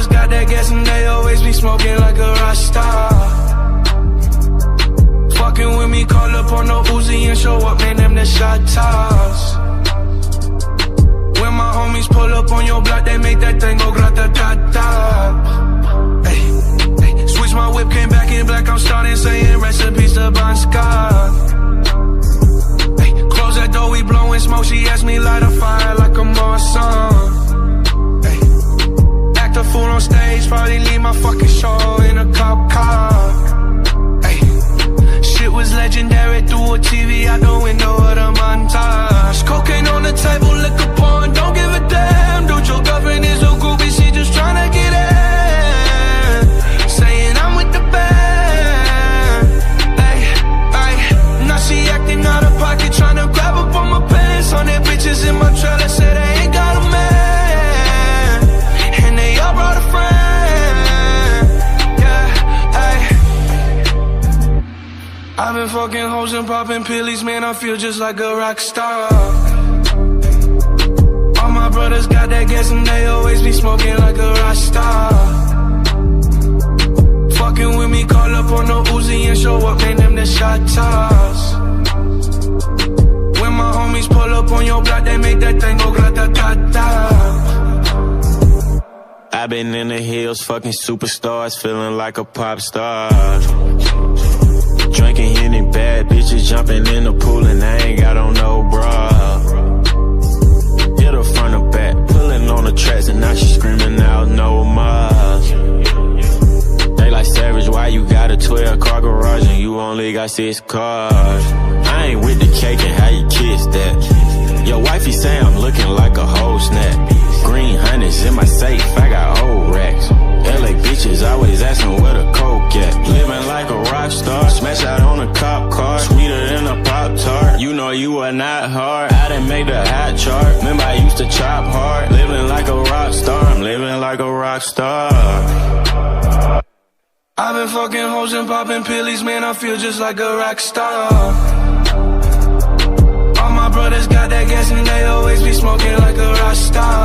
brothers got that gas and they always be smoking like a rock star. Fucking with me, call up on the Uzi and show up, man, them the shot toss. When my homies pull up on your block, they make that thing go grata-ta-ta. Hey, hey, switch my whip, came back in black, I'm starting saying recipes to Bon Scott. Hey, close that door, we blowing smoke, she asked me light a fire like a Marsan. Hey, act a fool on stage, probably leave my fucking show in a cop car. Shit was legendary through a TV out the window of the montage. Cocaine on the table, liquor porn, don't give a damn. Dude, your girlfriend is a groupie, she just tryna get in. Saying I'm with the band. Ay, ay, now she acting out of pocket, tryna grab up on my pants. On their bitches in my trailer, say they ain't got a man. And they all brought a friend. I've been fucking hoes and popping pillies, man, I feel just like a rock star. All my brothers got that gas and they always be smoking like a rock star. Fucking with me, call up on the Uzi and show up, man, them the shot toss. When my homies pull up on your block, they make that thing go grata-ta-ta. I've been in the hills, fucking superstars, feeling like a pop star. Drinking Henny, bad bitches jumping in the pool and I ain't got on no bra. Hit her front or back, pulling on the tracks and now she screaming out no more. They like Savage, why you got a 12-car garage and you only got 6 cars? I ain't with the cake and how you kiss that. Your wifey say I'm looking like a whole snack. Green honey's in my safe, I got old racks. LA bitches always asking where the coke at. Living like a rock star, smash out on a cop car, sweeter than a Pop-Tart. You know you are not hard, I didn't make the hot chart. Remember I used to chop hard, living like a rock star, I'm living like a rock star. I've been fucking hoes and popping pillies, man, I feel just like a rock star. All my brothers got that gas and they always be smoking like a rock star.